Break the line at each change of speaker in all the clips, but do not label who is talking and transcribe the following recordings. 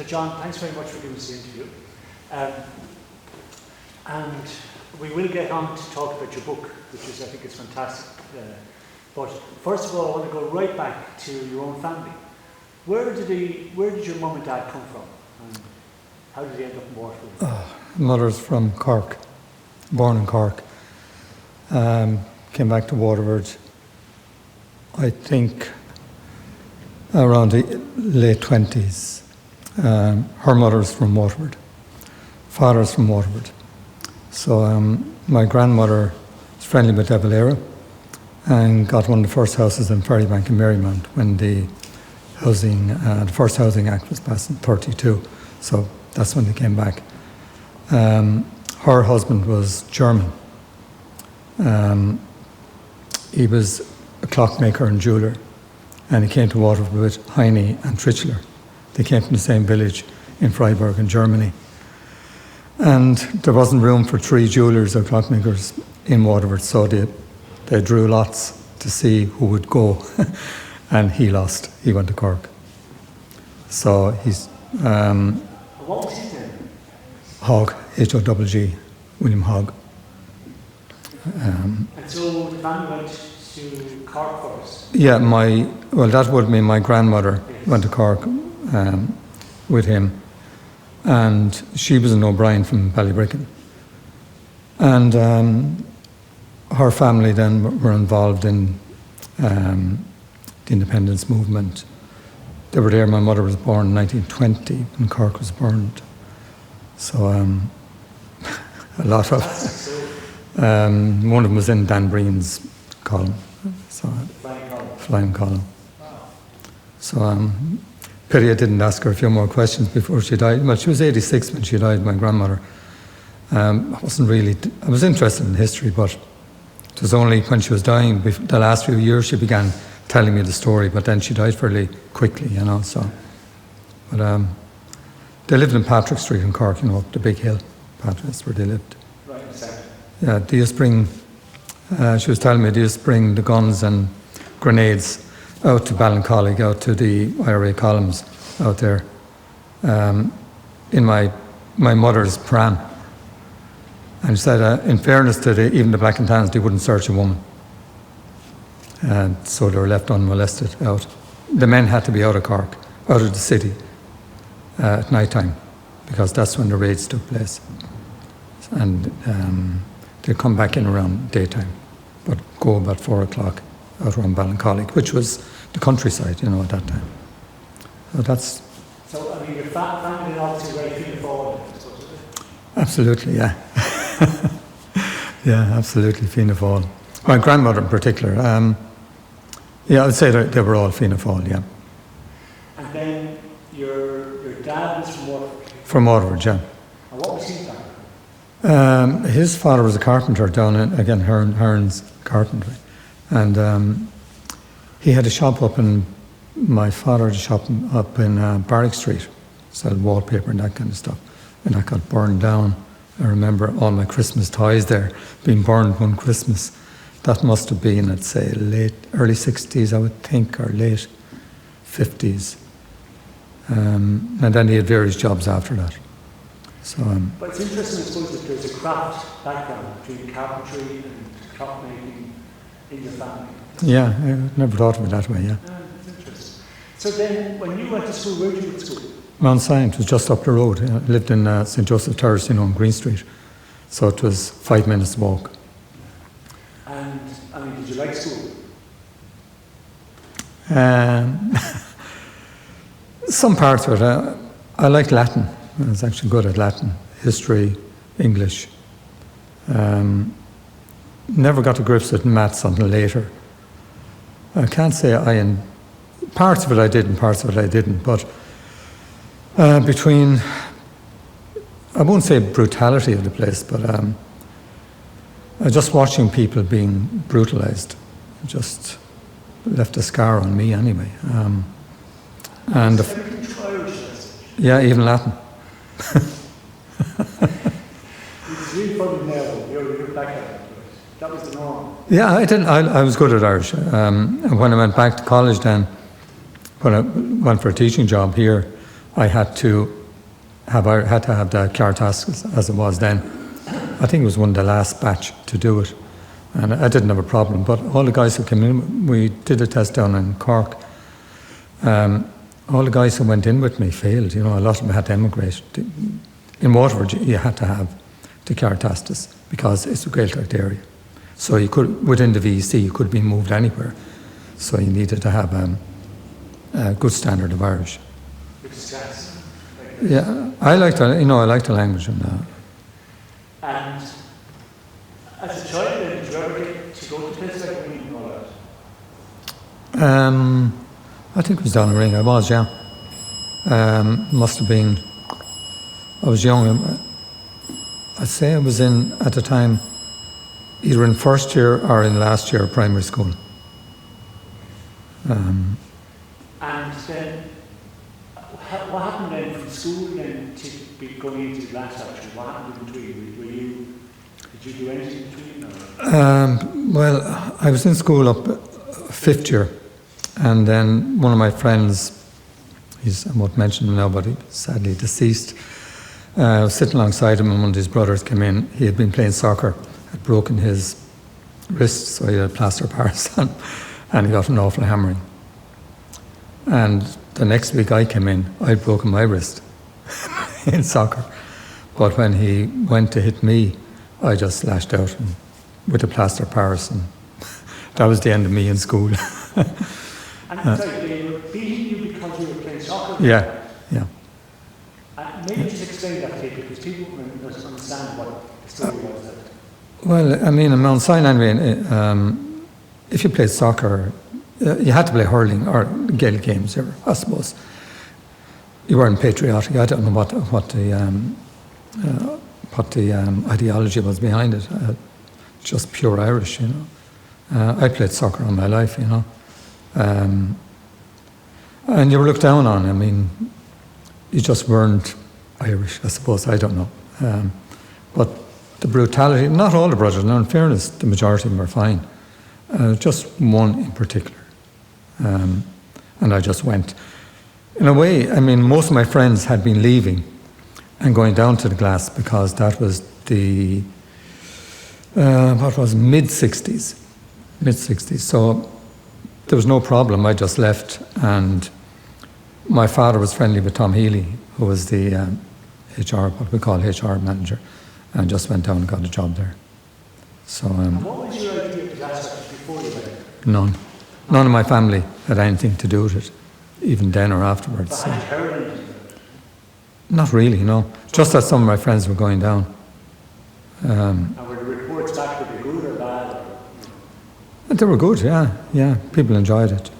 So John, thanks very much for doing this interview. And we will get on to talk about your book, which is, I think, is fantastic. But first of all, I want to go right back to your own family. Where did your mum and dad come from? And how did they end up in Waterford?
Mother's from Cork, born in Cork. Came back to Waterford, I think, around the late 20s. Her mother's from Waterford, father's from Waterford. So my grandmother was friendly with De Valera and got one of the first houses in Ferrybank in Marymount when the first Housing Act was passed in 1932. So that's when they came back. Her husband was German. He was a clockmaker and jeweller, and he came to Waterford with Heine and Trichler. They came from the same village in Freiburg in Germany. And there wasn't room for 3 jewellers or clockmakers in Waterford, so they drew lots to see who would go, and he lost. He went to Cork. So he's...
what was his name?
Hogg, H-O-G-G, William Hogg.
And so the family went to Cork first?
Yeah, that would mean my grandmother went to Cork with him, and she was an O'Brien from Ballybricken. And her family then were involved in the independence movement. They were there. My mother was born in 1920 when Cork was burned. So a lot of... one of them was in Dan Breen's column. So, Flying column.
Wow.
So pity I didn't ask her a few more questions before she died. Well, she was 86 when she died, my grandmother. I was interested in history, but it was only when she was dying, the last few years, she began telling me the story, but then she died fairly quickly, so. But they lived in Patrick Street in Cork, up the big hill. That's where they lived.
Right, exactly.
Yeah, they used to bring, she was telling me, they used to bring the guns and grenades out to Ballincollig, out to the IRA columns out there, in my mother's pram. And she said, in fairness to even the Black and Tans, they wouldn't search a woman. And so they were left unmolested out. The men had to be out of Cork, out of the city, at night time, because that's when the raids took place. And they'd come back in around daytime, but go about 4 o'clock out around Ballincollig, which was the countryside, at that time. So that's...
So, I mean, your family obviously very Fianna Fáil, I suppose, is it?
Absolutely, yeah. Yeah, absolutely, Fianna Fáil. My grandmother in particular, I would say they were all Fianna Fáil, yeah.
And then your dad was from Waterford?
From Waterford, yeah.
And what was his background?
His father was a carpenter down in, again, Hearn's carpentry. And he had a shop my father had a shop up in Barrack Street, sold wallpaper and that kind of stuff. And that got burned down. I remember all my Christmas toys there being burned one Christmas. That must have been, I'd say, early 60s, I would think, or late 50s. And then he had various jobs after that. So,
but it's interesting, I suppose, that there's a craft background between carpentry and clockmaking in your family.
Yeah, I never thought of it that way, yeah.
It's interesting. So then, when you went to school, where did you go to school?
Mount Sion was just up the road. I lived in St. Joseph Terrace, on Green Street. So it was 5 minutes walk.
And, I mean, did you like school?
Some parts of it. I liked Latin. I was actually good at Latin, history, English. Never got to grips with maths until later. I can't say parts of it I did and parts of it I didn't, but between, I won't say brutality of the place, but just watching people being brutalized just left a scar on me anyway. And yeah, even Latin.
It's really funny now, you're back at it. That was the norm.
Yeah, I was good at Irish. When I went back to college then, when I went for a teaching job here, I had to have the Cartascus as it was then. I think it was one of the last batch to do it, and I didn't have a problem. But all the guys who came in, we did a test down in Cork. All the guys who went in with me failed. You know, a lot of them had to emigrate. In Waterford, you had to have the Cartascus because it's a Gaeltacht area. So you could, within the VEC, you could be moved anywhere. So you needed to have a good standard of Irish.
Which is class.
Yeah, I like the language and.
And as a child, did you ever get to go to places like Wien and all that?
I think it was down the ring. I was, yeah. Must have been. I was young. I'd say I was in at the time, either in first year or in last year of primary school.
And then, what happened then from school then to be going into the glass factory? What happened in between? Did you do anything in between?
Well, I was in school up fifth year, and then one of my friends, I won't mention him now, but he's sadly deceased. I was sitting alongside him, and one of his brothers came in. He had been playing soccer, had broken his wrist, so he had plaster of Paris on, and he got an awful hammering. And the next week I came in, I'd broken my wrist in soccer. But when he went to hit me, I just lashed out with a plaster of Paris, and that was the end of me in school.
And sorry, they were beating you because you were playing soccer?
Yeah.
Maybe just explain that to people, because people don't understand what the story was.
Well, I mean, in Mount Sinai, anyway, if you played soccer, you had to play hurling or Gaelic games, I suppose. You weren't patriotic. I don't know what the ideology was behind it. Just pure Irish, you know. I played soccer all my life, you know. And you were looked down on. I mean, you just weren't Irish, I suppose. I don't know. But the brutality, not all the brothers, now in fairness, the majority of them were fine. Just one in particular. And I just went. In a way, I mean, most of my friends had been leaving and going down to the glass because that was the, mid-60s. So there was no problem. I just left, and my father was friendly with Tom Healy, who was the what we call HR manager, and just went down and got a job there. So.
And what was your idea of the glass factory before you went?
None. None of my family had anything to do with it, even then or afterwards.
But had you heard anything?
Not really, no. Just that some of my friends were going down.
And were the reports back, were they good or bad?
They were good, yeah. People enjoyed it.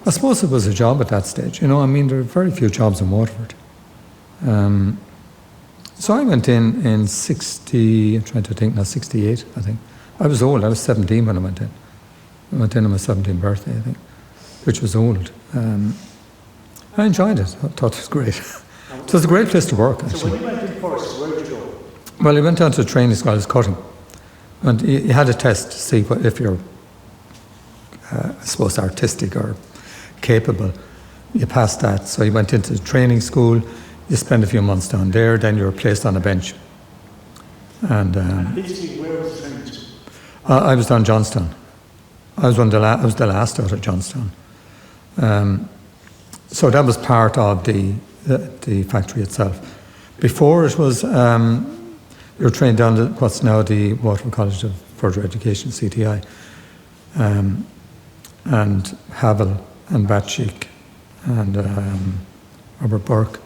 I suppose it was a job at that stage, you know. I mean, there were very few jobs in Waterford. So I went in 60, I'm trying to think now, 68, I think. I was old, I was 17 when I went in. I went in on my 17th birthday, I think, which was old. I enjoyed it, I thought it was great. It was a great place to work, actually.
So when you went in first, where did you go?
Well, I went down to a training school, I was cutting. And you had a test to see if you're, I suppose, artistic or capable. You passed that. So you went into the training school, you spent a few months down there, then you were placed on a bench. And
basically, where was the training school?
I was down Johnstown. I was the last out of Johnstown. So that was part of the factory itself. Before it was, you were trained down at what's now the Waterford College of Further Education, CTI. And Havel and Batchik and Robert Burke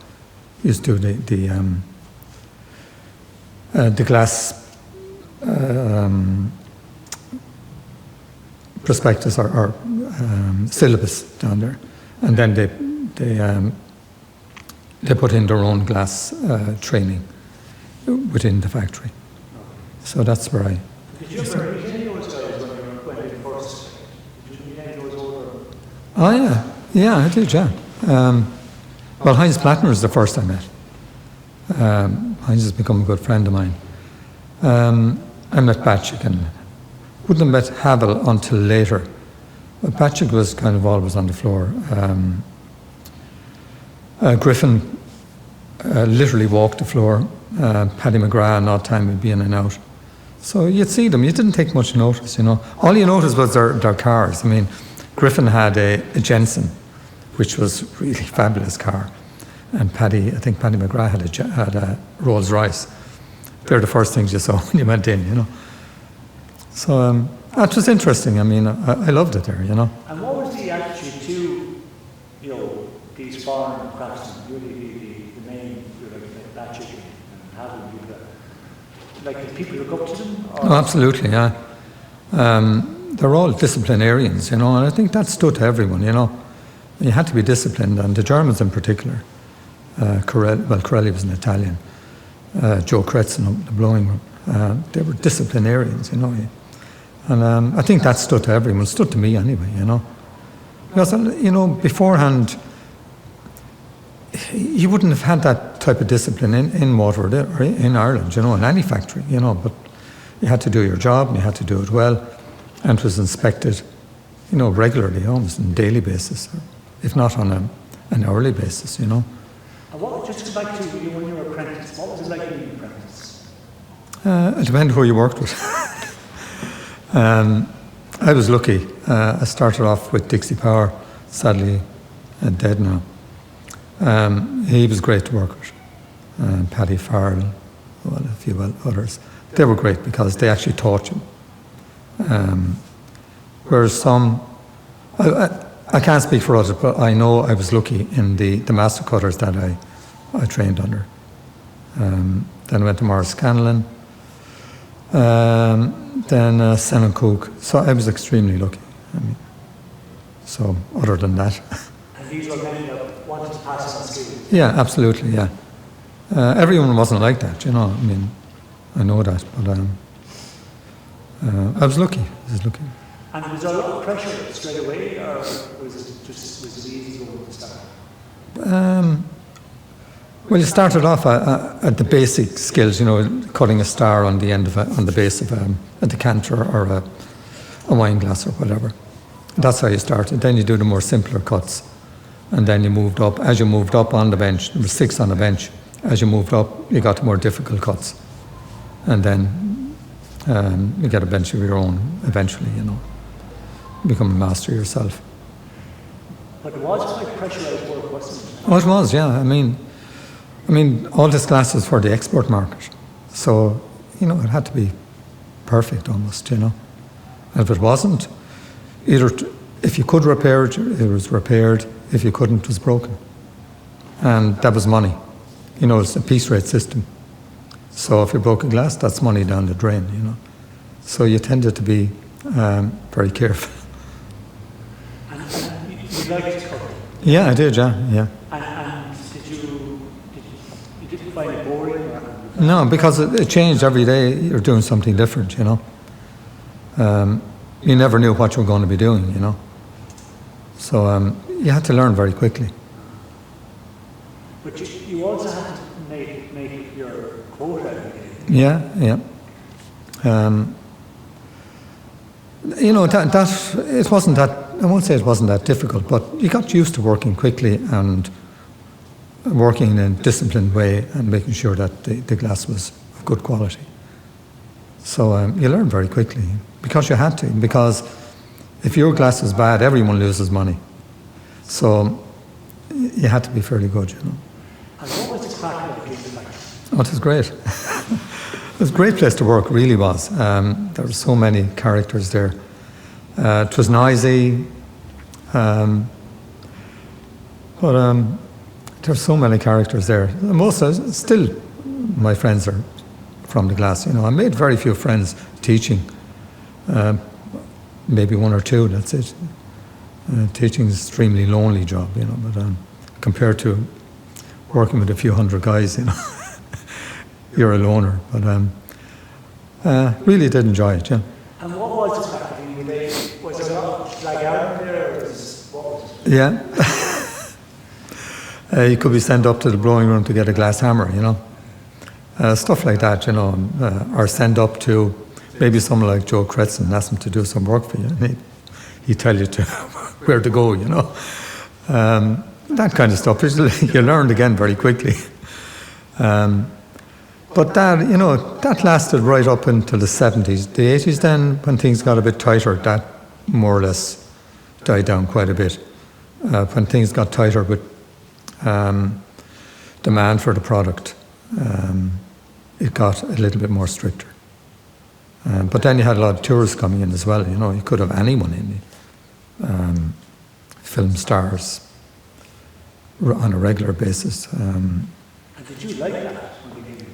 used to do the glass prospectus or syllabus down there, and then they put in their own glass training within the factory. So that's where I.
Did you ever meet any of those guys when you went in first? Did you meet any of those older?
Oh yeah, I did, yeah. Well, Heinz Plattner was the first I met. Heinz has become a good friend of mine. I met Batchik and wouldn't have met Havel until later. But Batchik was kind of always on the floor. Griffin literally walked the floor. Paddy McGrath and all time would be in and out. So you'd see them. You didn't take much notice, you know. All you noticed was their cars. I mean, Griffin had a Jensen, which was a really fabulous car. And I think Paddy McGrath had a Rolls Royce. They're the first things you saw when you went in, you know. So it was interesting. I mean, I loved it there, you know.
And what was the attitude to, you know, these foreign craftsmen, really the main, like that chicken and having people, like did people look up to them? Or?
Oh, absolutely, yeah. They're all disciplinarians, you know, and I think that stood to everyone, you know. You had to be disciplined, and the Germans in particular. Corelli was an Italian. Joe Kretzen, the blowing room. They were disciplinarians, you know. And I think that stood to everyone, stood to me anyway, you know. Because, you know, beforehand, you wouldn't have had that type of discipline in Waterford or in Ireland, you know, in any factory, you know. But you had to do your job, and you had to do it well, and it was inspected, you know, regularly, almost on a daily basis, if not on an hourly basis, you know.
And what, just to go back to you when you were apprentice, what was it like being an apprentice?
It depended who you worked with. I was lucky. I started off with Dixie Power, sadly dead now. He was great to work with. Paddy Farrell, well, a few others. They were great because they actually taught you. Whereas some, I can't speak for others, but I know I was lucky in the master cutters that I trained under. Then I went to Morris Scanlon, then Sen & Cook. So I was extremely lucky. I mean, so other than that.
And these were many that wanted to pass on skills?
Yeah, absolutely, yeah. Everyone wasn't like that, you know. I mean, I know that, but I was lucky.
And was there a lot of pressure straight away, or was it easy going to start?
Well, you started off at the basic skills, you know, cutting a star on the end on the base of a decanter or a wine glass or whatever. That's how you started. Then you do the more simpler cuts, and then you moved up. As you moved up on the bench, there were 6 on the bench. As you moved up, you got to more difficult cuts, and then you get a bench of your own eventually, you know. Become a master yourself.
But it was quite pressurised work, wasn't it?
Oh, it was, yeah. I mean, all this glass is for the export market, so you know it had to be perfect almost, you know. And if it wasn't, either if you could repair it, it was repaired. If you couldn't, it was broken, and that was money. You know, it's a piece rate system. So if you broke a glass, that's money down the drain, you know. So you tended to be very careful.
You liked to cover?
Yeah, I did, yeah.
And you didn't find it boring? Or?
No, because it changed every day. You're doing something different, you know. You never knew what you were going to be doing, you know. So you had to learn very quickly.
But you also had to make your quota every day.
Yeah. You know, that it wasn't that, I won't say it wasn't that difficult, but you got used to working quickly and working in a disciplined way and making sure that the glass was of good quality. So you learn very quickly because you had to, because if your glass is bad, everyone loses money. So you had to be fairly good, you know.
And what was the crack like in the factory?
Oh, it was great. It was a great place to work, really was. There were so many characters there. It was noisy, but there were so many characters there. Most still, my friends are from the glass. You know, I made very few friends teaching. Maybe 1 or 2. That's it. Teaching is an extremely lonely job, you know. But compared to working with a few hundred guys, you know. You're a loner, but really did enjoy it, yeah.
And what was this factory? Was there a lot like Hearn there? What was it?
Yeah. You could be sent up to the blowing room to get a glass hammer, you know. Stuff like that, you know, or send up to maybe someone like Joe Kretzen and ask him to do some work for you. And he'd tell you where to go, you know. that kind of stuff. You learned again very quickly. But that, that lasted right up until the 70s. The 80s then, when things got a bit tighter, that more or less died down quite a bit. When things got tighter with demand for the product, it got a little bit more stricter. But then you had a lot of tourists coming in as well. You could have anyone in, film stars on a regular basis.
And did you like that when you came in?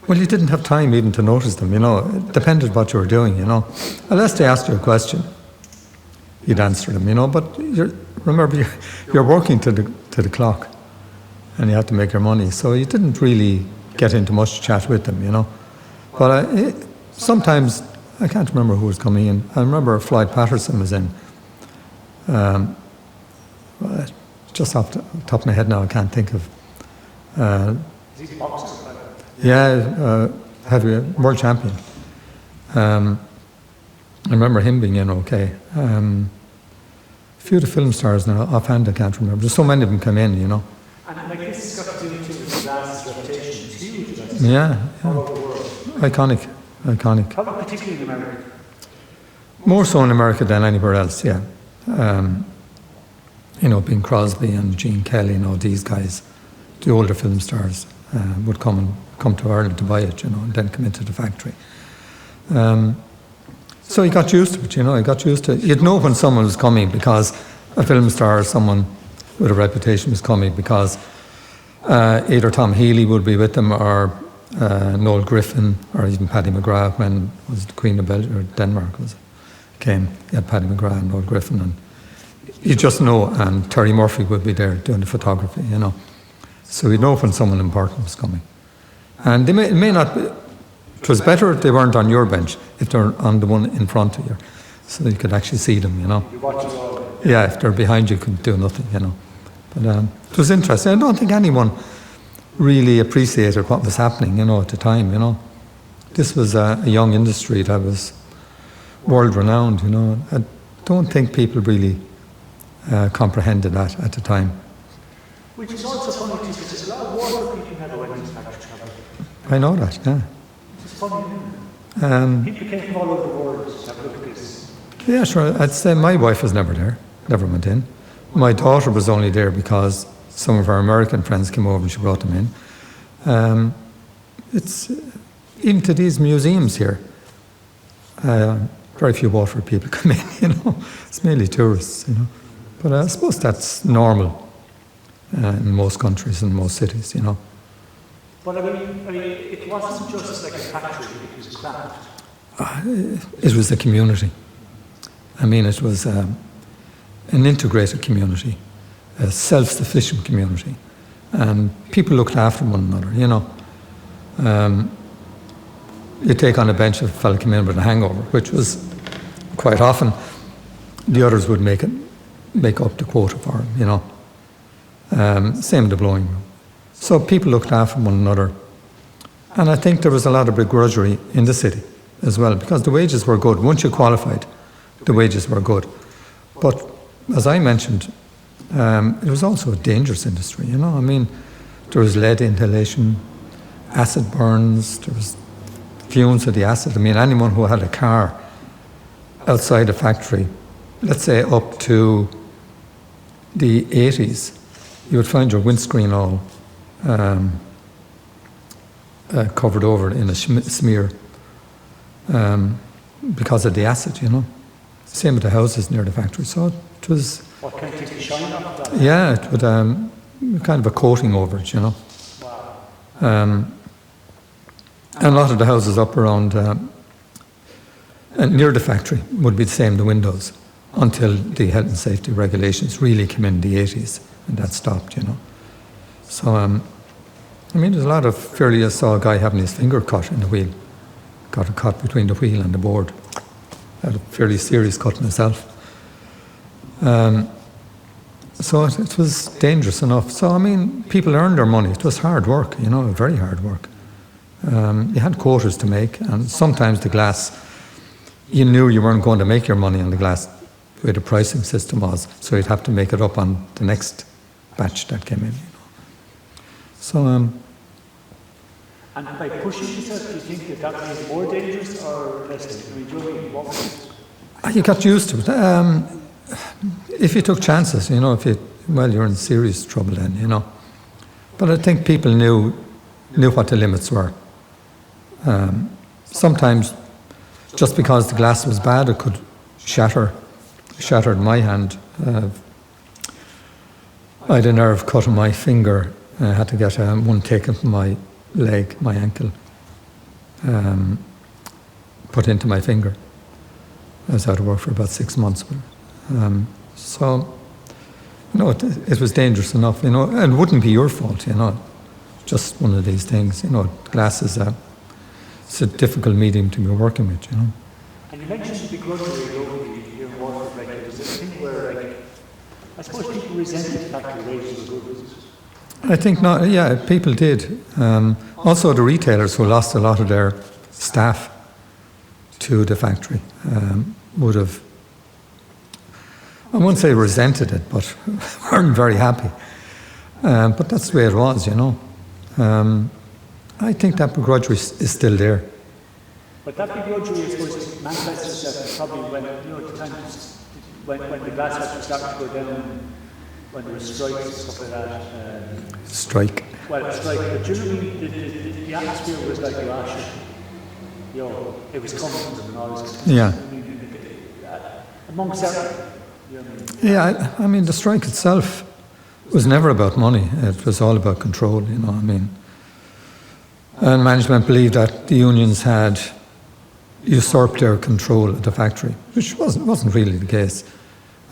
Well, you didn't have time even to notice them. It depended what you were doing. Unless they asked you a question, you'd answer them. But remember, you're working to the clock, and you have to make your money. So you didn't really get into much chat with them. But sometimes, I can't remember who was coming in. I remember Floyd Patterson was in. Just off the top of my head now, I can't think of.
Is he boxer?
Yeah, heavyweight world champion. I remember him being in okay. A few of the film stars now, offhand I can't remember. There's so many of them come in,
And like this has got to do with Glass's reputation. It's huge. Like,
Yeah.
all over the world.
Iconic.
How about particularly in America?
More so in America than anywhere else, yeah. Bing Crosby and Gene Kelly and all these guys, the older film stars, would come to Ireland to buy it, and then come into the factory. So you got used to it, you got used to it. You'd know when someone was coming because a film star or someone with a reputation was coming because either Tom Healy would be with them or Noel Griffin or even Paddy McGrath when was the Queen of Belgium or Denmark came. You had Paddy McGrath and Noel Griffin, and you just know, and Terry Murphy would be there doing the photography, So you know when someone important was coming. And it may not be, it was better if they weren't on your bench, if they're on the one in front of you, so that you could actually see them,
You watch it all.
Yeah, if they're behind you, you could do nothing, But it was interesting. I don't think anyone really appreciated what was happening, at the time, This was a young industry that was world-renowned, I don't think people really comprehended that at the time.
Which is also funny too, because there's a lot of water people in the weddings factory.
I know that, yeah.
It's funny, isn't it? People came from all over the world to have a look at this.
Yeah, sure. I'd say my wife was never there, never went in. My daughter was only there because some of our American friends came over and she brought them in. It's even to these museums here, very few Waterford people come in, It's mainly tourists, But I suppose that's normal in most countries and most cities,
But I mean, it wasn't just like a factory, it was a craft.
It was a community. It was an integrated community, a self-sufficient community, and people looked after one another, You take on a bench if a fellow came in with a hangover, which was quite often, the others would make up the quota for him, Same in the blowing room. So people looked after one another. And I think there was a lot of begrudgery in the city as well, because the wages were good. Once you qualified, the wages were good. But as I mentioned, it was also a dangerous industry, There was lead inhalation, acid burns, there was fumes of the acid. Anyone who had a car outside a factory, let's say up to the 80s, you would find your windscreen all covered over in a smear because of the acid, Same with the houses near the factory. So it was...
What kind of take the shine off that?
Yeah, it would kind of a coating over it,
Wow.
And a lot of the houses up around near the factory would be the same, the windows, until the health and safety regulations really came in the 80s, and that stopped, So, there's a lot of fairly... I saw a guy having his finger cut in the wheel, got a cut between the wheel and the board. I had a fairly serious cut myself. So it was dangerous enough. So, people earned their money. It was hard work, very hard work. You had quotas to make, and sometimes the glass, you knew you weren't going to make your money on the glass the way the pricing system was, so you'd have to make it up on the next batch that came in. So,
And by pushing yourself, do you think that made it more dangerous or less dangerous? I mean, do you know what I mean? What was it?
you got used to it. If you took chances, you're in serious trouble then, But I think people knew what the limits were. Sometimes, just because the glass was bad, it could shatter. Shattered my hand. I had a nerve cut in my finger. I had to get one taken from my leg, my ankle, put into my finger. I was out of work for about 6 months. So, it was dangerous enough, and it wouldn't be your fault, just one of these things. Glass is it's a difficult medium to be working with,
And you mentioned the begrudgery over your water, like, it was a thing where, I suppose people resented the fact that wages were good.
I think not. Yeah, people did. Also, the retailers who lost a lot of their staff to the factory would have, I won't say resented it, but weren't very happy. But that's the way it was, I think that begrudgery is still there.
But that begrudgery, I suppose, manifests itself probably when, at the time, when the glass factory started to go down, when there were strikes and stuff like that.
Strike.
Well, strike, but generally the atmosphere was like rash. It was coming from them and all this.
Yeah.
Among certain.
Yeah, I mean, the strike itself was never about money. It was all about control, And management believed that the unions had usurped their control at the factory, which wasn't really the case.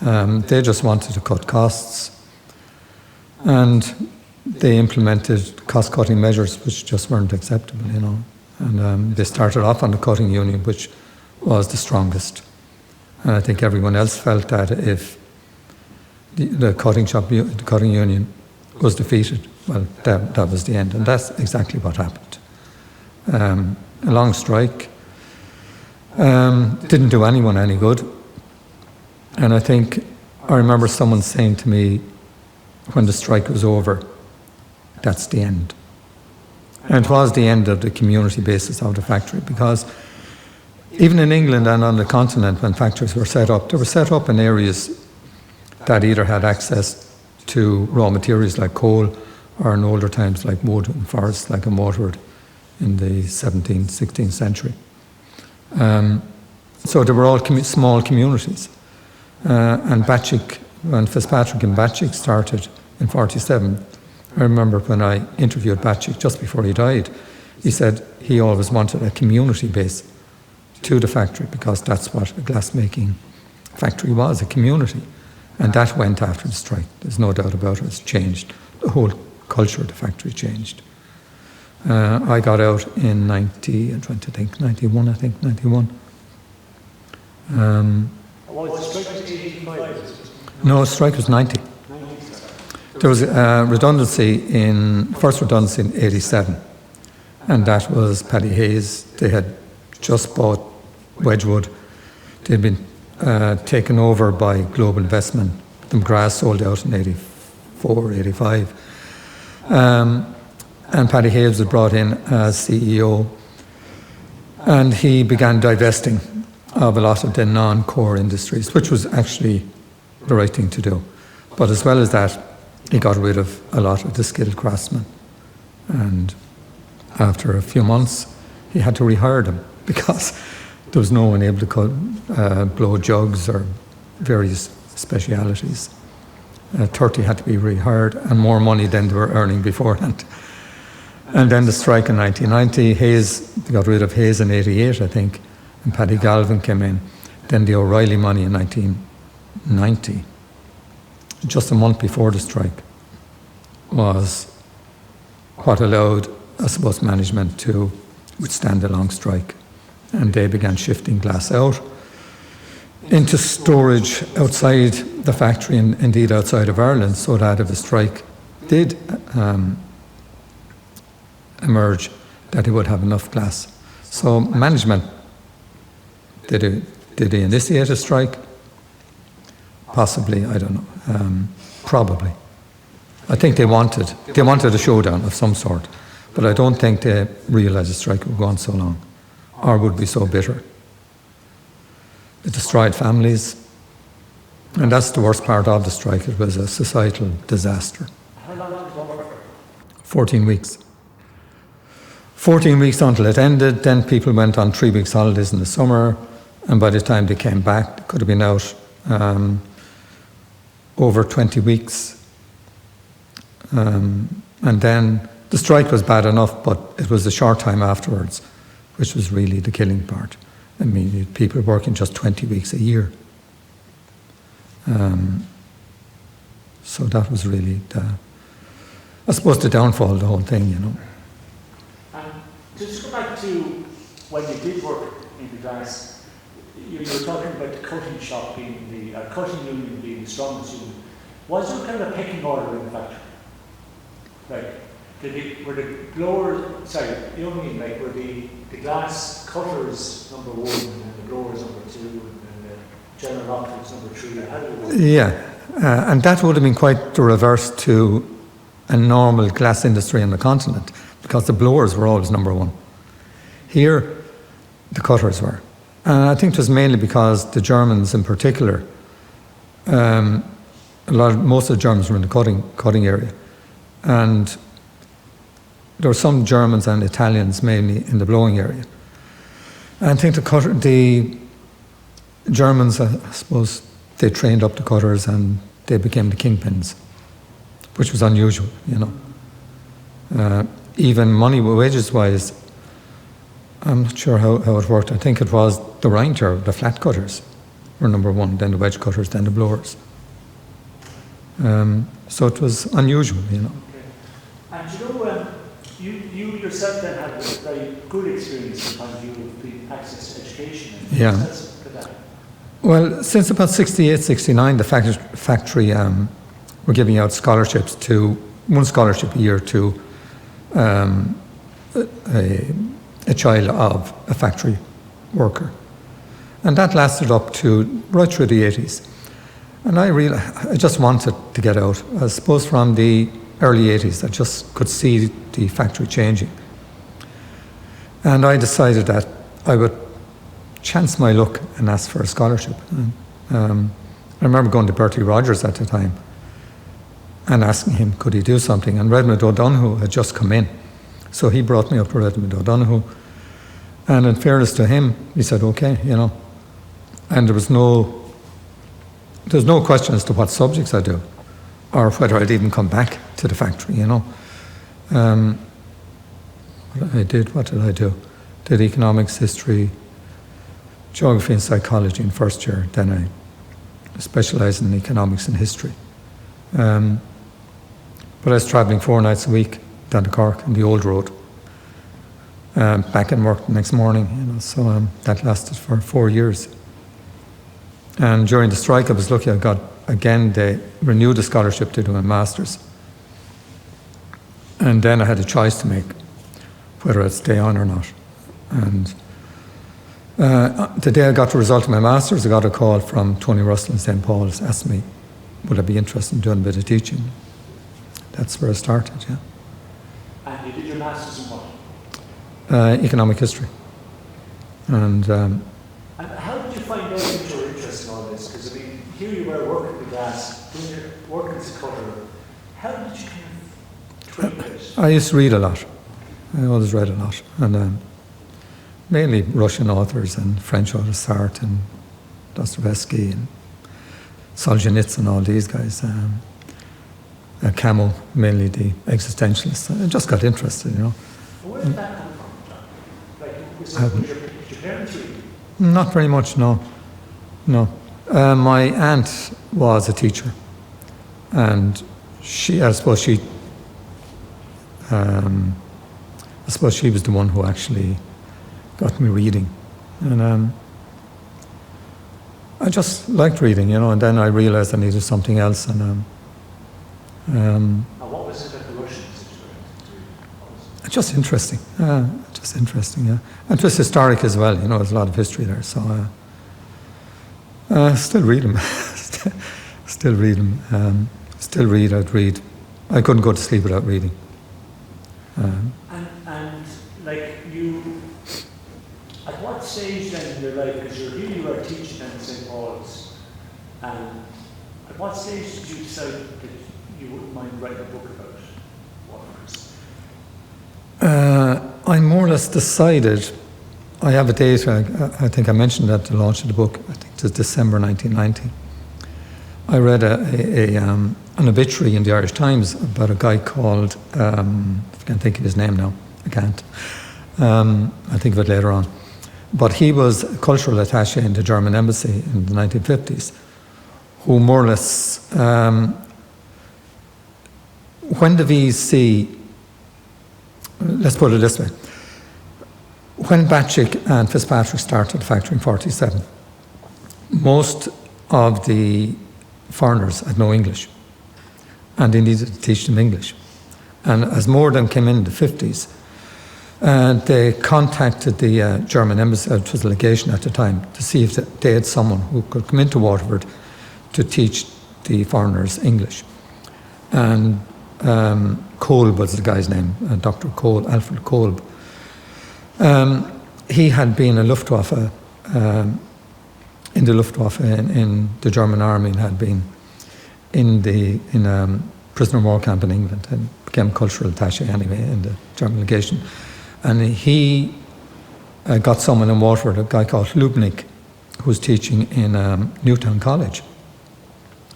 They just wanted to cut costs, and they implemented cost-cutting measures which just weren't acceptable, And they started off on the cutting union, which was the strongest. And I think everyone else felt that if the cutting union was defeated, well, that was the end, and that's exactly what happened. A long strike didn't do anyone any good, and I remember someone saying to me when the strike was over, that's the end. And it was the end of the community basis of the factory, because even in England and on the continent, when factories were set up, they were set up in areas that either had access to raw materials like coal, or in older times like wood and forests like in Waterford in the 17th, 16th century. So they were all small communities. And when Fitzpatrick and Batchick started in 47, I remember when I interviewed Batchick just before he died, he said he always wanted a community base to the factory, because that's what a glassmaking factory was, a community. And that went after the strike. There's no doubt about it. It's changed. The whole culture of the factory changed. I got out in 91, I think, 91.
Was the strike was 85?
No, the strike was 90. There was first redundancy in 87. And that was Paddy Hayes. They had just bought Wedgwood. They'd been taken over by Global Investment. The McGrath sold out in 84, 85. And Paddy Hayes was brought in as CEO, and he began divesting of a lot of the non-core industries, which was actually the right thing to do. But as well as that, he got rid of a lot of the skilled craftsmen. And after a few months, he had to rehire them, because there was no one able to blow jugs or various specialities. 30 had to be rehired, and more money than they were earning beforehand. And then the strike in 1990, they got rid of Hayes in 88, I think, and Paddy Galvin came in. Then the O'Reilly money in 1990, just a month before the strike, was what allowed, I suppose, management to withstand a long strike. And they began shifting glass out into storage outside the factory, and indeed outside of Ireland, so that if a strike did emerge, that they would have enough glass. So management, did they initiate a strike? Possibly, I don't know. Probably. I think they wanted a showdown of some sort, but I don't think they realised the strike would go on so long, or would be so bitter. It destroyed families, and that's the worst part of the strike. It was a societal disaster.
How long did it work for?
14 weeks. 14 weeks until it ended, then people went on 3 weeks holidays in the summer, and by the time they came back, they could have been out over 20 weeks. And then the strike was bad enough, but it was a short time afterwards, which was really the killing part. I mean, you had people working just 20 weeks a year. So that was really, I suppose, the downfall of the whole thing, you know.
And to just go back to when you did work in the glass, you were talking about the cutting shop being the cutting union being the strongest union. Was there kind of a pecking order in the factory? Like, were the blowers, sorry, you know what I mean, like were the glass cutters number 1 and the blowers number 2 and the general operatives number 3? How did it work?
Yeah, and that would have been quite the reverse to a normal glass industry on the continent, because the blowers were always number 1. Here, the cutters were. And I think it was mainly because the Germans in particular, most of the Germans were in the cutting area. And there were some Germans and Italians mainly in the blowing area. And I think the Germans, I suppose, they trained up the cutters and they became the kingpins, which was unusual, you know. Even wages-wise, I'm not sure how it worked. I think it was the Reinter, the flat cutters, were number 1, then the wedge cutters, then the blowers. So it was unusual, you know.
Okay. And you know, you yourself then had a very good experience in terms of the access to education.
Yeah. Well, since about 68, 69, the factory were giving out scholarships one scholarship a year to a child of a factory worker. And that lasted up to right through the 80s. And I just wanted to get out. I suppose from the early 80s, I just could see the factory changing. And I decided that I would chance my luck and ask for a scholarship. I remember going to Bertie Rogers at the time and asking him, could he do something? And Redmond O'Donoghue had just come in. So he brought me up to Redmond O'Donoghue. And in fairness to him, he said, okay, you know. And there was no question as to what subjects I do, or whether I'd even come back to the factory, you know. What did I do? Did economics, history, geography and psychology in first year. Then I specialised in economics and history. But I was travelling 4 nights a week down to Cork on the old road. Back in work the next morning, you know, so that lasted for 4 years. And during the strike, I was lucky. I got, again, they renewed the scholarship to do my master's. And then I had a choice to make, whether I'd stay on or not. And the day I got the result of my master's, I got a call from Tony Russell in St. Paul's, asked me, would I be interested in doing a bit of teaching? That's where I started, yeah.
And you did your master's in what?
Economic history. And
how did you find out that you were interested in all this? Because, I mean, here you were working the glass, working as a cutter. How did you kind of tweak it?
I used to read a lot. I always read a lot. And mainly Russian authors and French authors, Sartre and Dostoevsky and Solzhenitsyn and all these guys. Camus, mainly the existentialists. I just got interested, you know.
Where did that come from, John? Like, was your parents reading?
Not very much, no. No. My aunt was a teacher, and I suppose she was the one who actually got me reading. And I just liked reading, you know, and then I realised I needed something else. And
what was it about the Russians that you were
just interesting. Yeah. And it was historic as well, you know, there's a lot of history there. So still read them. I'd read I couldn't go to sleep without reading.
And like you, at what stage then in your life, because you were teaching at St. Paul's, and at what stage did you decide that you wouldn't mind writing a book about watercress?
I more or less decided, I have a date, I think I mentioned at the launch of the book, I think it was December 1990. I read an obituary in the Irish Times about a guy called, I can't think of his name now, I can't. I'll think of it later on. But he was a cultural attaché in the German embassy in the 1950s, who more or less, when the VC, let's put it this way, when Batchick and Fitzpatrick started the factory in 47, most of the foreigners had no English, and they needed to teach them English. And as more of them came in the 50s, they contacted the German embassy, which was a legation at the time, to see if they had someone who could come into Waterford to teach the foreigners English. And Kolb was the guy's name, Dr. Kolb, Alfred Kolb. He had been a Luftwaffe, in the Luftwaffe in the German army, and had been in a prisoner of war camp in England, and became cultural attaché anyway in the German legation. And he got someone in Waterford, a guy called Lubnik, who was teaching in Newtown College,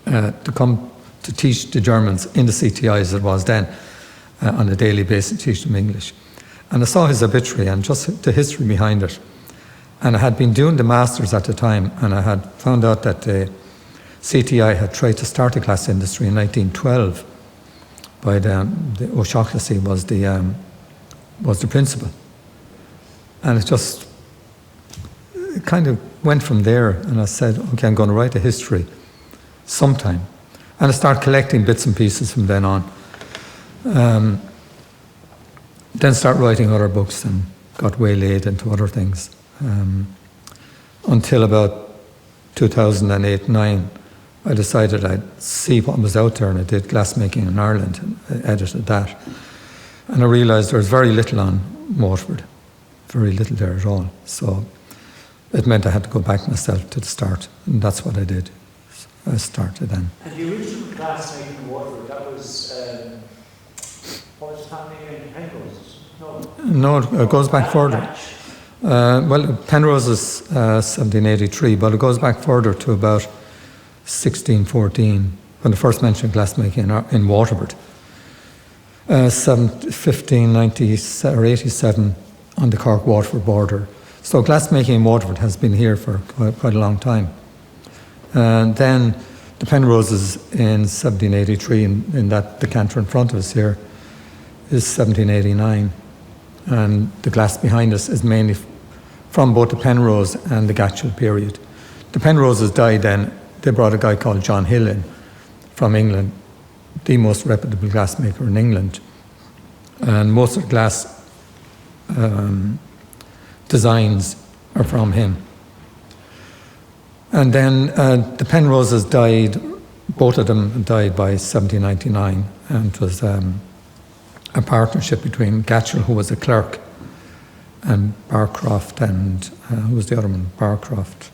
to come to teach the Germans in the CTI as it was then, on a daily basis, teach them English. And I saw his obituary and just the history behind it. And I had been doing the masters at the time, and I had found out that the CTI had tried to start a glass industry in 1912 by the O'Shaughnessy was the principal. And it kind of went from there, and I said, okay, I'm going to write a history sometime. And I started collecting bits and pieces from then on. Then start writing other books and got waylaid into other things. Until about 2008-9, I decided I'd see what was out there, and I did glassmaking in Ireland and I edited that. And I realised there was very little on Waterford, very little there at all. So it meant I had to go back myself to the start, and that's what I did. I started then.
And the original glassmaking in Waterford, that was, what was happening in Penrose?
No, it goes back further. Well, Penrose is 1783, but it goes back further to about 1614, when the first mention of glassmaking in Waterford. 1597 or 87 on the Cork-Waterford border. So glassmaking in Waterford has been here for quite a long time. And then the Penroses in 1783, in that decanter in front of us here, is 1789. And the glass behind us is mainly from both the Penrose and the Gatchell period. The Penroses died then. They brought a guy called John Hill in from England, the most reputable glassmaker in England. And most of the glass designs are from him. And then the Penroses died, both of them died by 1799, and it was a partnership between Gatchell, who was a clerk, and Barcroft, and who was the other one? Barcroft,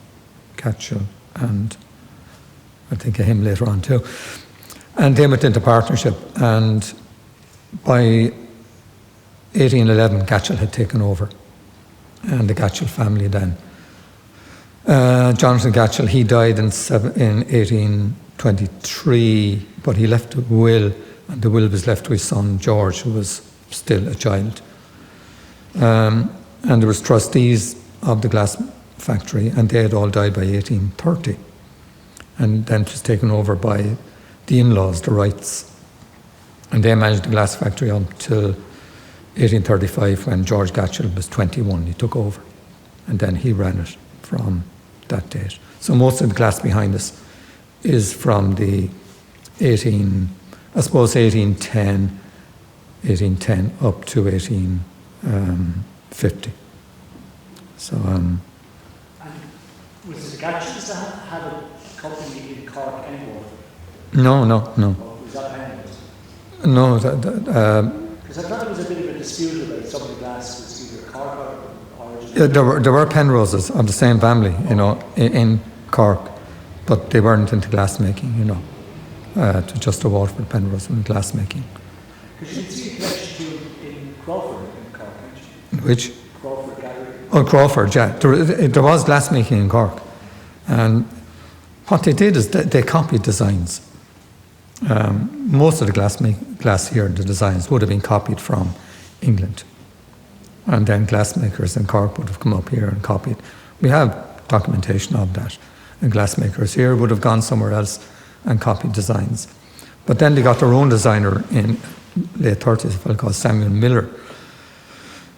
Gatchell, and I think of him later on too. And they went into partnership, and by 1811, Gatchell had taken over, and the Gatchell family then. Jonathan Gatchell, he died in 1823, but he left a will, and the will was left to his son George, who was still a child. And there was trustees of the glass factory, and they had all died by 1830. And then it was taken over by the in-laws, the Wrights. And they managed the glass factory until 1835, when George Gatchell was 21. He took over, and then he ran it from that date. So most of the glass behind us is from the 1810 up to 1850. So
and was it the Gatchells that had a company in Cork anymore?
No.
Or was that
No,
Because I thought there was a bit of a dispute about some of the glass was either Cork or origin.
there were Penroses of the same family, in Cork, but they weren't into glass making, to just a Waterford Penrose in glass making.
Because you can see a connection to in Crawford in Cork, can't you?
Which?
Crawford Gallery.
Oh, Crawford, yeah. There was glass making in Cork. And what they did is they copied designs. Most of the glass here, the designs, would have been copied from England. And then glassmakers in Cork would have come up here and copied. We have documentation of that. And glassmakers here would have gone somewhere else and copied designs. But then they got their own designer in late 30s, a fellow called Samuel Miller.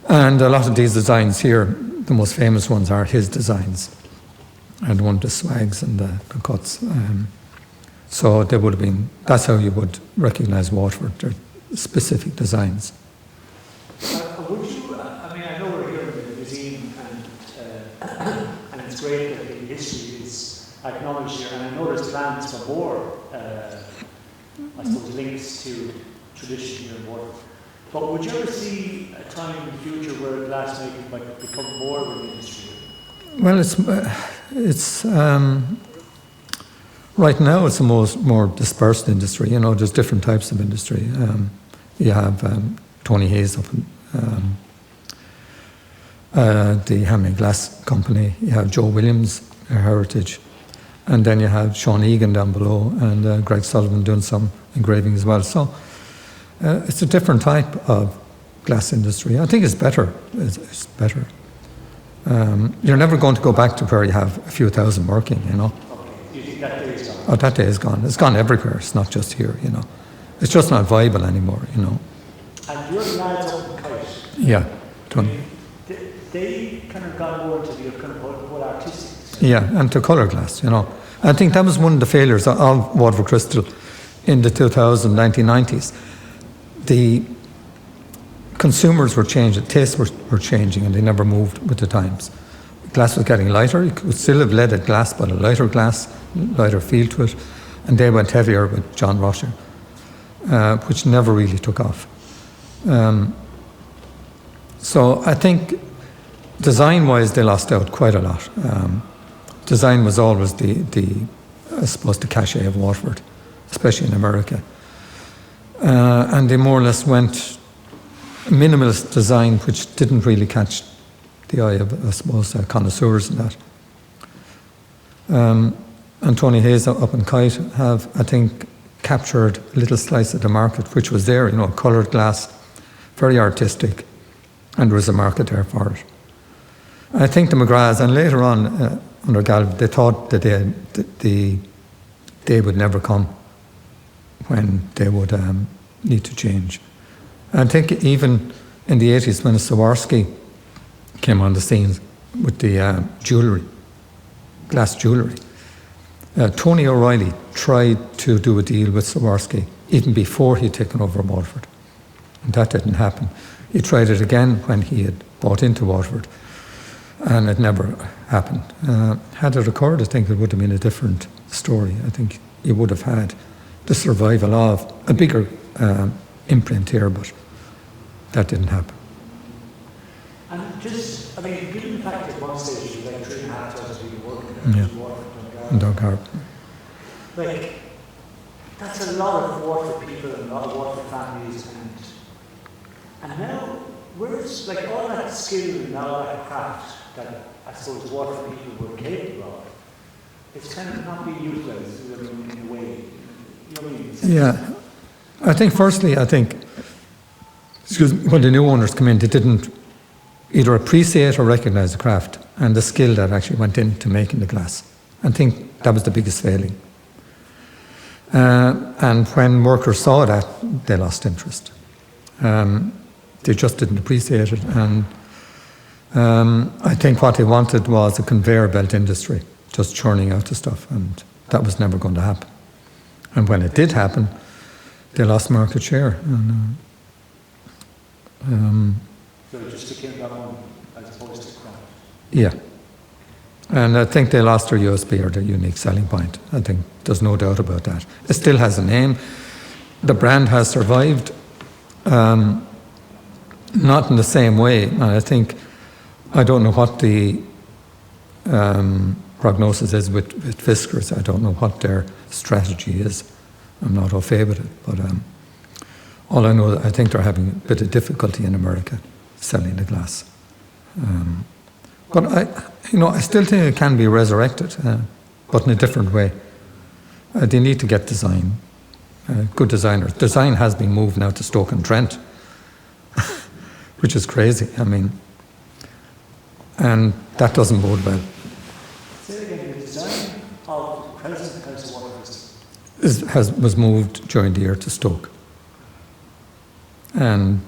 And a lot of these designs here, the most famous ones are his designs. And one of the swags and the cuts. So they would have been, that's how you would recognise Waterford, their specific designs.
Would you, I know we're here in the museum and it's great that the history is acknowledged here, and I know there's plans for more, I suppose, links to tradition here in Waterford. But would you ever see a time in the future where glass making might become more of an industry?
Well, it's right now it's a more dispersed industry. There's different types of industry. You have Tony Hayes up in the Hamlin Glass Company. You have Joe Williams, Heritage, and then you have Sean Egan down below, and Greg Sullivan doing some engraving as well. So it's a different type of glass industry. I think it's better. It's better. You're never going to go back to where you have a few thousand working,
Okay. You think that day is gone?
Oh, that day is gone. It's gone everywhere. It's not just here, It's just not viable anymore,
And your lads up in Kite?
Yeah.
They kind of got more into the kind of whole artistic.
Yeah, and to colour glass, I think that was one of the failures of Waterford Crystal in the 1990s. The consumers were changing, tastes were changing, and they never moved with the times. Glass was getting lighter. You could still have leaded glass, but a lighter glass, lighter feel to it. And they went heavier with John Rocher, which never really took off. So I think design-wise, they lost out quite a lot. Design was always I suppose, the cachet of Waterford, especially in America. And they more or less went minimalist design, which didn't really catch the eye of, I suppose, connoisseurs and that. And Tony Hayes up in Kite have, I think, captured a little slice of the market, which was there, coloured glass, very artistic, and there was a market there for it. I think the McGraths, and later on under Galvin, they thought that the day would never come when they would need to change. I think even in the 80s when Swarovski came on the scene with the jewellery, glass jewellery, Tony O'Reilly tried to do a deal with Swarovski even before he'd taken over Waterford. And that didn't happen. He tried it again when he had bought into Waterford, and it never happened. Had it occurred, I think it would have been a different story. I think you would have had the survival of a bigger imprint here, but that didn't happen.
And given the fact that one stage you like 3,500 people working there,
In Doghart.
That's a lot of Waterford people and a lot of Waterford families, and now where's all that skill and all that craft that I suppose Waterford people were capable of? It's kind of not being utilised in a way.
Yeah, I think firstly, when the new owners come in, they didn't either appreciate or recognise the craft and the skill that actually went into making the glass. I think that was the biggest failing. And when workers saw that, they lost interest. They just didn't appreciate it. And I think what they wanted was a conveyor belt industry, just churning out the stuff, and that was never going to happen. And when it did happen, they lost market share.
So it just became that one as opposed to craft.
Yeah. And I think they lost their USP or their unique selling point. I think there's no doubt about that. It still has a name. the brand has survived, not in the same way. And I don't know what the prognosis is with Fiskars. I don't know what their strategy is. I'm not au fait with it, but all I know, I think they're having a bit of difficulty in America selling the glass. But I still think it can be resurrected, but in a different way. They need to get design, good designers. Design has been moved now to Stoke-on-Trent, which is crazy. I mean, and that doesn't bode well.
Say again, the design of the present House of Water
Was moved during the year to Stoke. And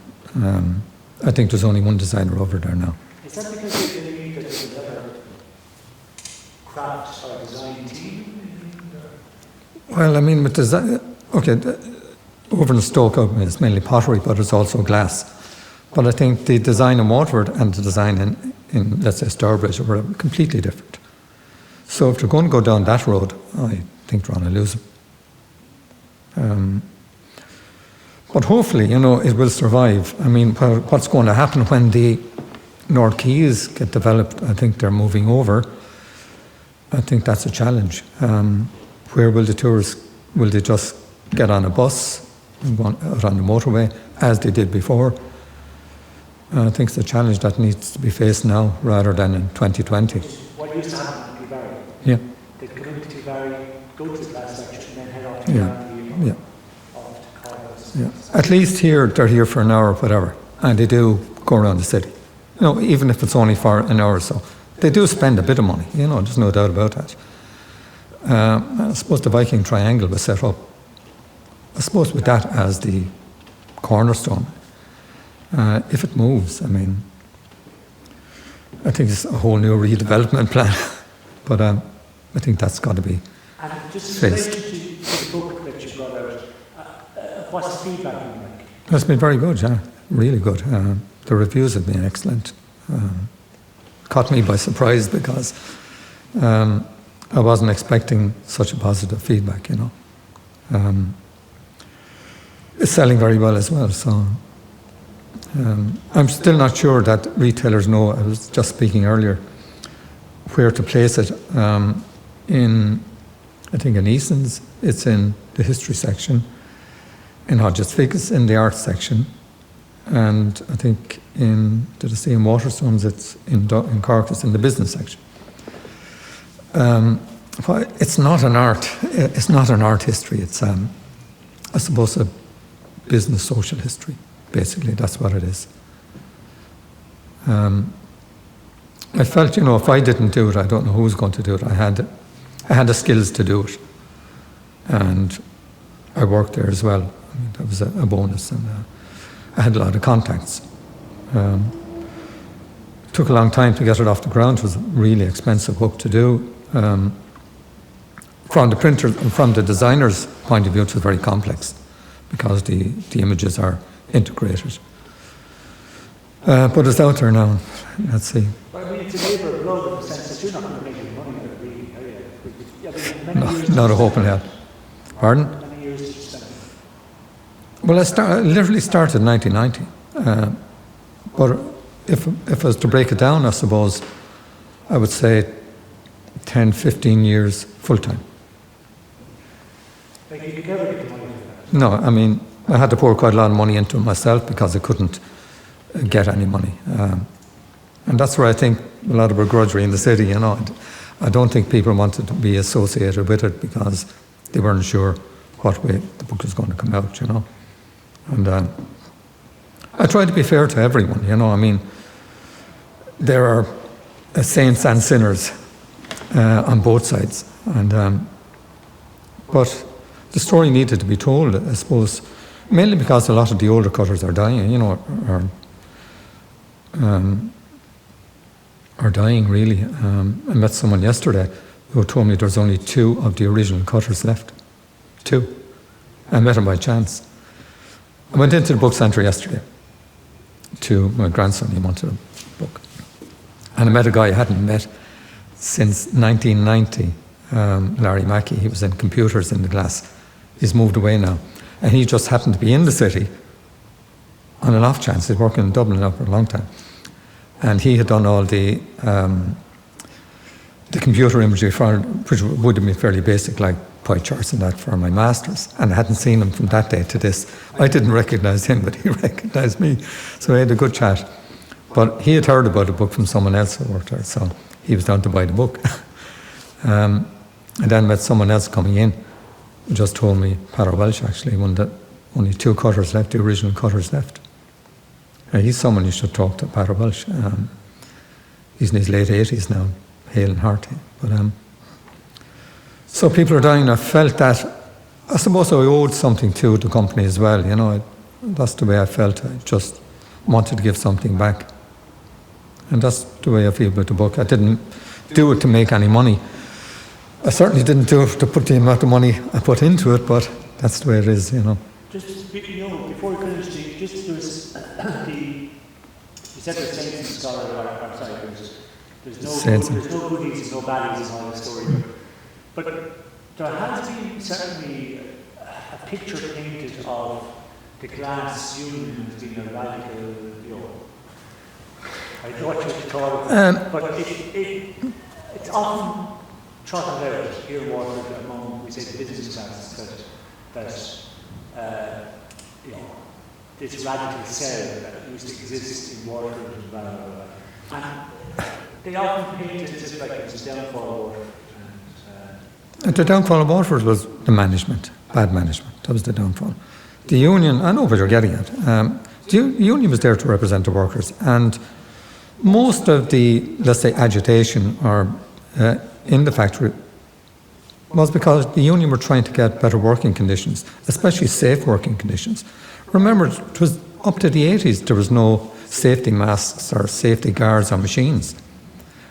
I think there's only one designer over there now.
Is that because you believe that there's another craft or design team?
Well, I mean, with design, over in Stoke, it's mainly pottery, but it's also glass. But I think the design in Waterford and the design in let's say, Stourbridge were completely different. So if they're going to go down that road, I think they're on a lose. But hopefully, it will survive. I mean, what's going to happen when the North Keys get developed? I think they're moving over. I think that's a challenge. Where will the tourists, will they just get on a bus and go out on the motorway, as they did before? I think it's a challenge that needs to be faced now rather than in 2020.
What used to happen in Tilbury?
Yeah.
They'd come into Tilbury, go to the glass lecture, and then head off to Tilbury, off to Cardiff.
Yeah. At least here, they're here for an hour or whatever, and they do go around the city. Even if it's only for an hour or so. They do spend a bit of money, there's no doubt about that. I suppose the Viking Triangle was set up, I suppose, with that as the cornerstone. If it moves, I mean, I think it's a whole new redevelopment plan, but I think that's got to be
and just
faced.
In relation to the book that you brought out, what's the feedback been like?
It's been very good, yeah, really good. The reviews have been excellent. Caught me by surprise because I wasn't expecting such a positive feedback, It's selling very well as well, so I'm still not sure that retailers know. I was just speaking earlier where to place it. I think in Eason's, it's in the history section. In Hodges Figgis, in the art section. And I think in Waterstones, it's in Cork, it's in the business section. It's not an art history. It's, I suppose, a business social history. Basically, that's what it is. I felt, if I didn't do it, I don't know who was going to do it. I had the skills to do it, and I worked there as well. I mean, that was a bonus, and I had a lot of contacts. It took a long time to get it off the ground. It was a really expensive book to do. From the printer and from the designer's point of view, it was very complex because the images are integrated. But it's out there now. Let's see.
Well, I mean, it's a labour of love in the sense that you're not going to make any money out of it, really, are you?
Not a hope in hell. Pardon?
How many years did you spend?
Well, I literally started in 1990. But if I was to break it down, I suppose I would say 10, 15 years full-time.
Like, you could never get the money for that.
No, I mean, I had to pour quite a lot of money into it myself because I couldn't get any money. And that's where I think a lot of begrudgery in the city, I don't think people wanted to be associated with it because they weren't sure what way the book was going to come out, And I try to be fair to everyone, I mean, there are saints and sinners on both sides. And but the story needed to be told, I suppose, mainly because a lot of the older cutters are dying, are dying really. I met someone yesterday who told me there's only 2 of the original cutters left. 2. I met him by chance. I went into the book centre yesterday to my grandson. He wanted a book. And I met a guy I hadn't met since 1990, Larry Mackey. He was in computers in the glass. He's moved away now. And he just happened to be in the city on an off chance. He'd worked in Dublin now for a long time. And he had done all the computer imagery for, which would have been fairly basic, like pie charts and that, for my masters. And I hadn't seen him from that day to this. I didn't recognise him, but he recognised me. So we had a good chat. But he had heard about the book from someone else who worked there, so he was down to buy the book. And then met someone else coming in, who just told me, Padder Welsh actually, one that only 2 cutters left, the original cutters left. He's someone you should talk to, Padder Welsh. He's in his late 80s now, hale and hearty. But so people are dying. I felt that, I suppose I owed something to the company as well, you know. That's the way I felt. I just wanted to give something back. And that's the way I feel about the book. I didn't do it to make any money. I certainly didn't do it to put the amount of money I put into it, but that's the way it is, you know.
Just, you know, before we finish, just there was you said there's saints and scholars, or sorry, there's no goodies and no baddies in all the story. But there has been certainly a picture painted of the glass union as being a radical, you know, I don't know what you call it, but it's often trotted out here in Waterford among, we say, the business class that you know, this radical cell that used to exist in Waterford and blah, blah, blah. And they often paint it as if like it was the downfall of Waterford.
The downfall of Waterford was the management, bad management. That was the downfall. The union, I know what you're getting at. The union was there to represent the workers, and most of the, let's say, agitation or in the factory was because the union were trying to get better working conditions, especially safe working conditions. Remember, it was up to the 80s, there was no safety masks or safety guards or machines.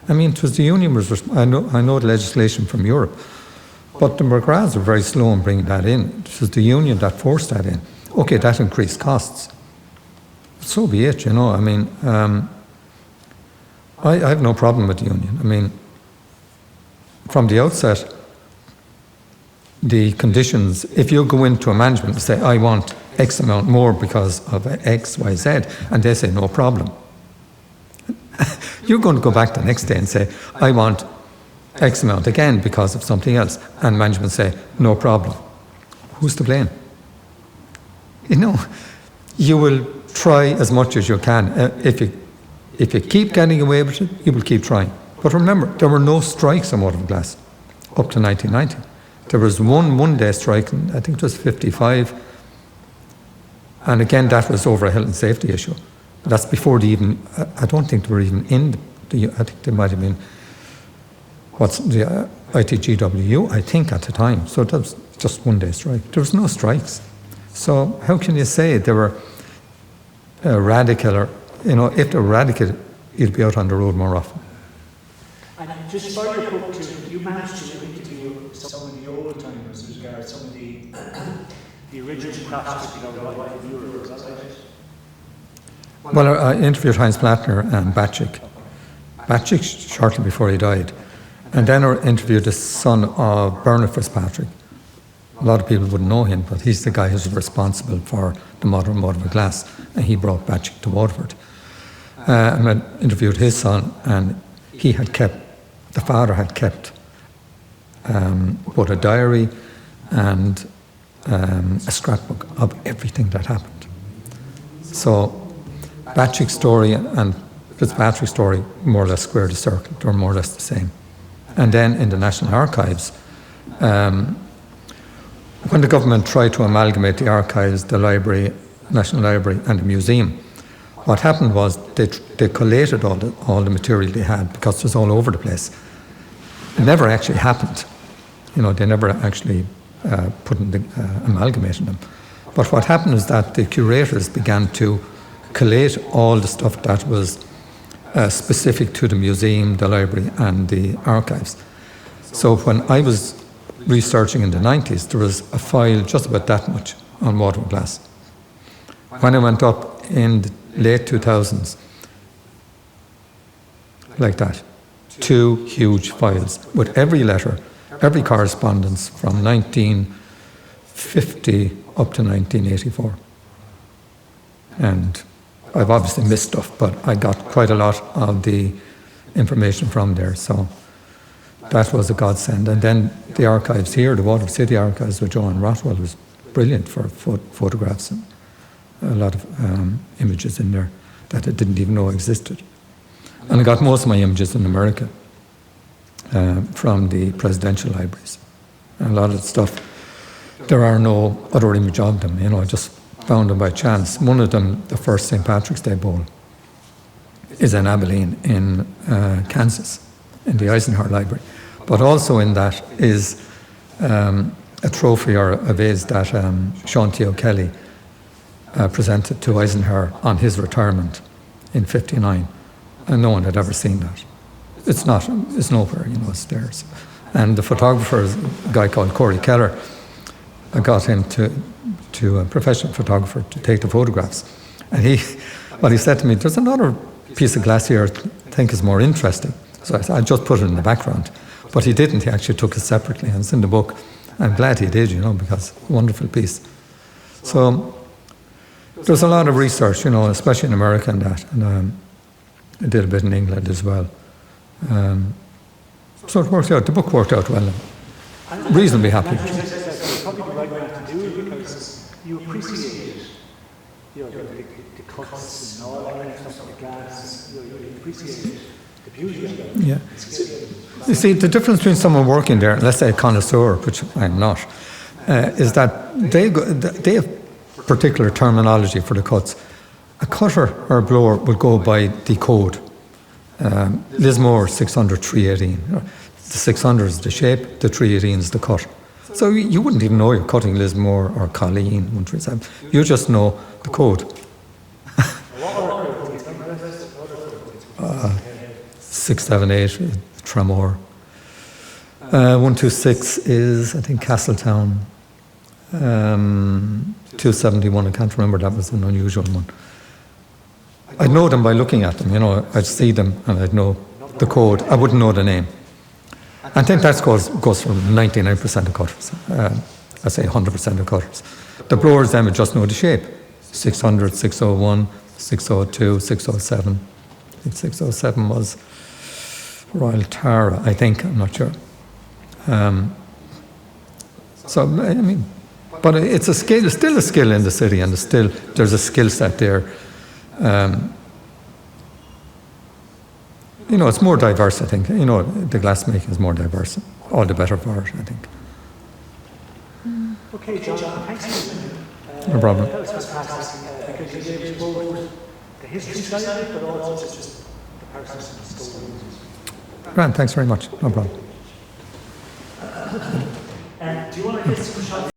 I mean, it was the union was, I know the legislation from Europe, but the McGraths were very slow in bringing that in. It was the union that forced that in. Okay, that increased costs. So be it, you know. I mean, I have no problem with the union. I mean, from the outset, the conditions, if you go into a management and say, I want X amount more because of X, Y, Z, and they say, no problem. You're going to go back the next day and say, I want X amount again because of something else. And management say, no problem. Who's to blame? You know, you will try as much as you can. If you keep getting away with it, you will keep trying. But remember, there were no strikes on Waterford Glass up to 1990. There was one day strike, and I think it was 55. And again, that was over a health and safety issue. That's before they even, I don't think they were even in I think they might have been, what's the ITGWU, I think at the time. So that was just one day strike. There was no strikes. So how can you say they were radical, or, you know, if they're radical, you'd be out on the road more often.
And just for your book, you managed to interview some of the old timers with regard some of the original crafts that you know, in Europe, is that right?
Well, I interviewed Heinz Plattner and Batchik. Batchik shortly before he died. And then I interviewed the son of Bernard Fitzpatrick. A lot of people wouldn't know him, but he's the guy who's responsible for the modern Waterford Glass, and he brought Batchik to Waterford. And I interviewed his son, and he had kept, the father had kept both a diary and a scrapbook of everything that happened. So Batchik's story and Fitzpatrick's story more or less squared the circle. They were more or less the same. And then in the National Archives, when the government tried to amalgamate the archives, the library, National Library and the museum, what happened was they collated all the material they had, because it was all over the place. It never actually happened. You know, they never actually amalgamated them. But what happened is that the curators began to collate all the stuff that was specific to the museum, the library and the archives. So when I was researching in the 90s, there was a file just about that much on Waterford Glass. When I went up in the late 2000s, like that, 2 huge files with every letter, every correspondence from 1950 up to 1984. And I've obviously missed stuff, but I got quite a lot of the information from there. So that was a godsend. And then the archives here, the Waterford City Archives with Joanne Rothwell, was brilliant for photographs and a lot of images in there that I didn't even know existed. And I got most of my images in America from the presidential libraries. And a lot of the stuff, there are no other image of them, I just found them by chance. One of them, the first St. Patrick's Day Bowl, is in Abilene in Kansas, in the Eisenhower Library. But also in that is a trophy or a vase that Sean T. O'Kelly presented to Eisenhower on his retirement in '59, and no one had ever seen that. It's nowhere, it's theirs. And the photographer, a guy called Corey Keller, I got him to a professional photographer to take the photographs. And what he said to me, there's another piece of glass here I think is more interesting. So I said, I'll just put it in the background. But he didn't, he actually took it separately, and it's in the book. I'm glad he did, because wonderful piece. So there's a lot of research, especially in America and that. And I did a bit in England as well. So it worked out, the book worked out well. I'm reasonably happy.
That's probably the right way to do it, because you appreciate the cuts and all that kind of stuff, the glass, you appreciate the beauty of it.
Yeah. You see, the difference between someone working there, let's say a connoisseur, which I'm not, is that they have particular terminology for the cuts. A cutter or a blower will go by the code. Lismore 600 318. The 600 is the shape, the 318 is the cut. So you wouldn't even know you're cutting Lismore or Colleen 137. You just know the code. 678, Tremor. 126 is, I think, Castletown. 271, I can't remember, that was an unusual one. I'd know them by looking at them, I'd see them and I'd know the code. I wouldn't know the name. I think that goes for 99% of cutters. I say 100% of cutters. The blowers then would just know the shape. 600, 601, 602, 607. I think 607 was Royal Tara, I think, I'm not sure. But it's a skill, it's still a skill in the city, and there's a skill set there. It's more diverse, I think. The glassmaking is more diverse. All the better for it, I think.
Okay, John, thanks.
No problem.
That was fantastic, because you gave us both the history side of it, but also just the personal stories.
Grant, thanks very much. No problem.
Do you want to get some shot?